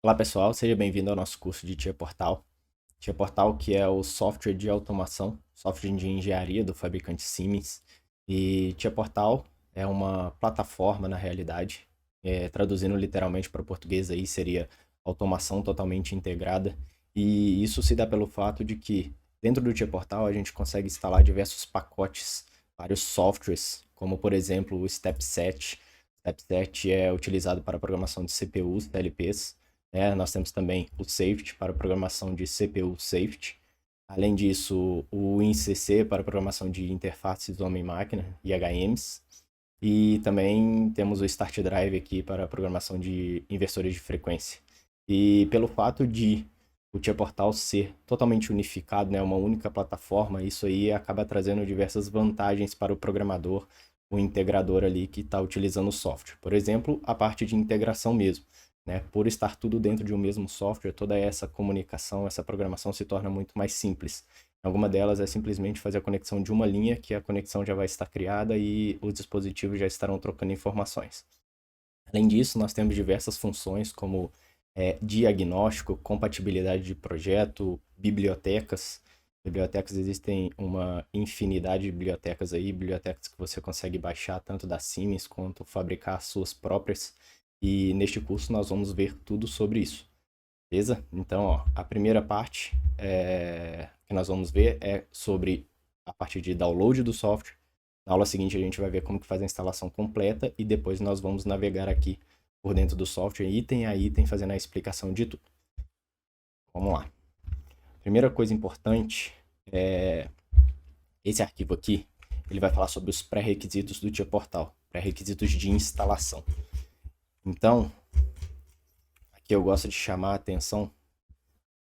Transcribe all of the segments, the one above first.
Olá pessoal, seja bem-vindo ao nosso curso de Tia Portal. Tia Portal que é o software de automação, software de engenharia do fabricante Siemens. E Tia Portal é uma plataforma na realidade, traduzindo literalmente para o português aí seria automação totalmente integrada. E isso se dá pelo fato de que dentro do Tia Portal a gente consegue instalar diversos pacotes, vários softwares, como por exemplo o Stepset. Stepset é utilizado para a programação de CPUs, TLPs. Nós temos também o Safety para programação de CPU Safety. Além disso, o WinCC para programação de interfaces homem-máquina, IHMs. E também temos o Start Drive aqui para programação de inversores de frequência. E pelo fato de o Tia Portal ser totalmente unificado, né, uma única plataforma, isso aí acaba trazendo diversas vantagens para o programador, o integrador ali que está utilizando o software. Por exemplo, a parte de integração mesmo. Né? Por estar tudo dentro de um mesmo software, toda essa comunicação, essa programação se torna muito mais simples. Alguma delas é simplesmente fazer a conexão de uma linha, que a conexão já vai estar criada e os dispositivos já estarão trocando informações. Além disso, nós temos diversas funções como diagnóstico, compatibilidade de projeto, bibliotecas. Bibliotecas, existem uma infinidade de bibliotecas aí, bibliotecas que você consegue baixar tanto da Siemens quanto fabricar as suas próprias. E neste curso nós vamos ver tudo sobre isso, beleza? Então, ó, a primeira parte que nós vamos ver é sobre a parte de download do software. Na aula seguinte a gente vai ver como que faz a instalação completa e depois nós vamos navegar aqui por dentro do software, item a item, fazendo a explicação de tudo. Vamos lá. Primeira coisa importante é esse arquivo aqui, ele vai falar sobre os pré-requisitos do Tia Portal, pré-requisitos de instalação. Então, aqui eu gosto de chamar a atenção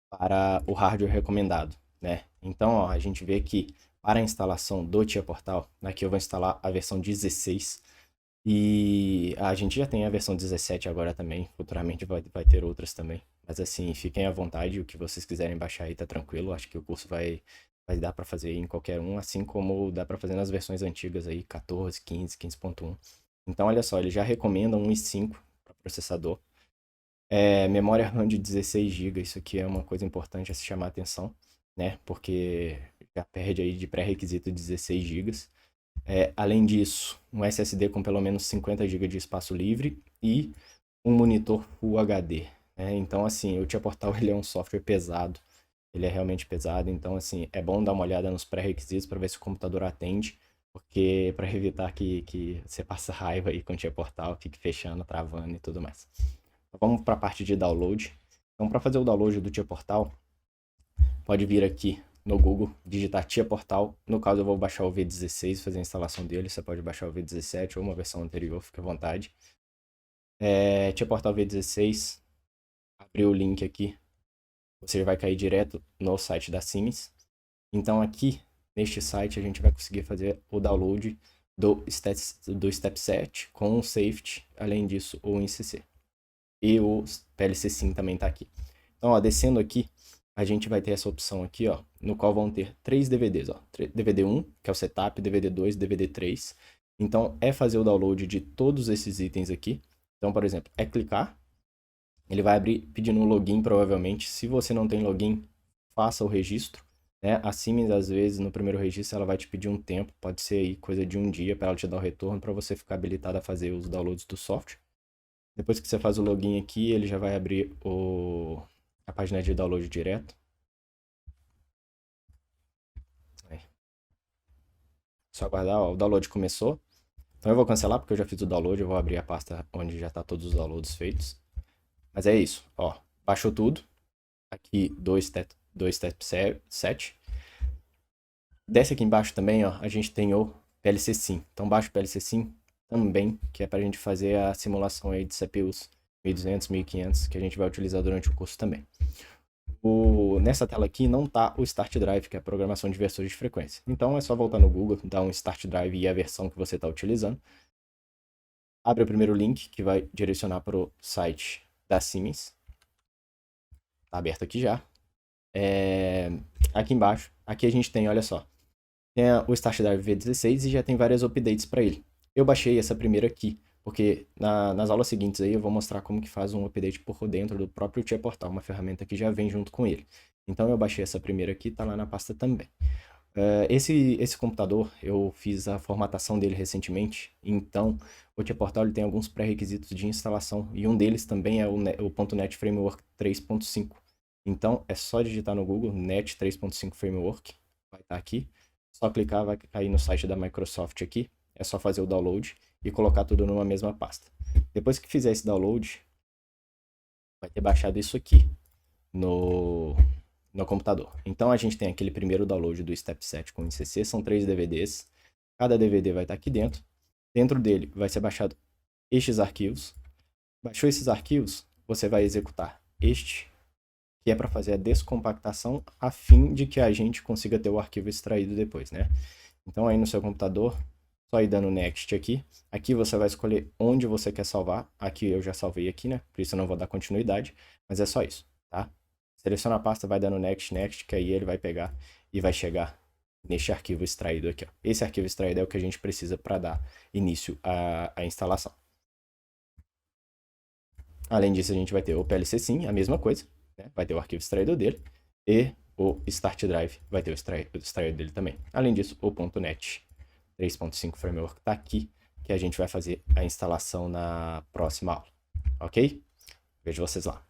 para o hardware recomendado, né? Então, ó, a gente vê que para a instalação do Tia Portal, aqui eu vou instalar a versão 16 e a gente já tem a versão 17 agora também, futuramente vai ter outras também. Mas assim, fiquem à vontade, o que vocês quiserem baixar aí tá tranquilo, acho que o curso vai dar para fazer em qualquer um, assim como dá para fazer nas versões antigas aí, 14, 15, 15.1. Então, olha só, ele já recomenda um i5 para processador. Memória RAM de 16 GB, isso aqui é uma coisa importante a se chamar a atenção, né? Porque já perde aí de pré-requisito 16 GB. Além disso, um SSD com pelo menos 50 GB de espaço livre e um monitor Full HD. Então, assim, o Tia Portal ele é um software pesado, ele é realmente pesado, então, assim, é bom dar uma olhada nos pré-requisitos para ver se o computador atende, porque para evitar que você passe raiva aí com o Tia Portal, fique fechando, travando e tudo mais. Vamos para a parte de download. Então, para fazer o download do Tia Portal, pode vir aqui no Google, digitar Tia Portal. No caso, eu vou baixar o V16, fazer a instalação dele. Você pode baixar o V17 ou uma versão anterior, fique à vontade. Tia Portal V16, abrir o link aqui, você vai cair direto no site da Siemens. Então, aqui neste site, a gente vai conseguir fazer o download do Step Set com o Safety, além disso, o WinCC. E o PLC Sim também está aqui. Então, ó, descendo aqui, a gente vai ter essa opção aqui, ó, no qual vão ter 3 DVDs, ó. DVD 1, que é o setup, DVD 2, DVD 3. Então, é fazer o download de todos esses itens aqui. Então, por exemplo, é clicar, ele vai abrir pedindo um login, provavelmente. Se você não tem login, faça o registro. Né? A Siemens, às vezes, no primeiro registro, ela vai te pedir um tempo, pode ser aí coisa de um dia para ela te dar o retorno, para você ficar habilitado a fazer os downloads do software. Depois que você faz o login aqui, ele já vai abrir a página de download direto. Só aguardar, ó, o download começou. Então eu vou cancelar porque eu já fiz o download, eu vou abrir a pasta onde já está todos os downloads feitos. Mas é isso, ó, baixou tudo. Aqui dois step set. Desce aqui embaixo também, ó, a gente tem o PLC Sim. Então baixa o PLC Sim também, que é para a gente fazer a simulação aí de CPUs 1200, 1500, que a gente vai utilizar durante o curso também. Nessa tela aqui não está o Start Drive, que é a programação de versores de frequência. Então é só voltar no Google, dar um Start Drive e a versão que você está utilizando. Abre o primeiro link, que vai direcionar para o site da Siemens. Está aberto aqui já. Aqui embaixo, aqui a gente tem, olha só, tem o Start Drive V16 e já tem várias updates para ele. Eu baixei essa primeira aqui, porque nas aulas seguintes aí eu vou mostrar como que faz um update por dentro do próprio Tia Portal, uma ferramenta que já vem junto com ele. Então eu baixei essa primeira aqui, tá lá na pasta também. Esse computador, eu fiz a formatação dele recentemente, então o Tia Portal ele tem alguns pré-requisitos de instalação, e um deles também é o .NET Framework 3.5. Então é só digitar no Google NET 3.5 Framework, vai estar aqui, só clicar, vai cair no site da Microsoft aqui, é só fazer o download e colocar tudo numa mesma pasta. Depois que fizer esse download, vai ter baixado isso aqui no computador. Então a gente tem aquele primeiro download do Step 7 com ICC, são 3 DVDs. Cada DVD vai estar aqui dentro. Dentro dele vai ser baixado estes arquivos. Baixou esses arquivos, você vai executar este, que é para fazer a descompactação, a fim de que a gente consiga ter o arquivo extraído depois, né? Então aí no seu computador, só ir dando Next aqui. Aqui você vai escolher onde você quer salvar. Aqui eu já salvei aqui, né? Por isso eu não vou dar continuidade, mas é só isso, tá? Seleciona a pasta, vai dando Next, Next, que aí ele vai pegar e vai chegar neste arquivo extraído aqui, ó. Esse arquivo extraído é o que a gente precisa para dar início à instalação. Além disso, a gente vai ter o PLC Sim, a mesma coisa, né? Vai ter o arquivo extraído dele, e o Start Drive vai ter o extraído dele também. Além disso, o .NET 3.5 Framework está aqui, que a gente vai fazer a instalação na próxima aula, ok? Vejo vocês lá.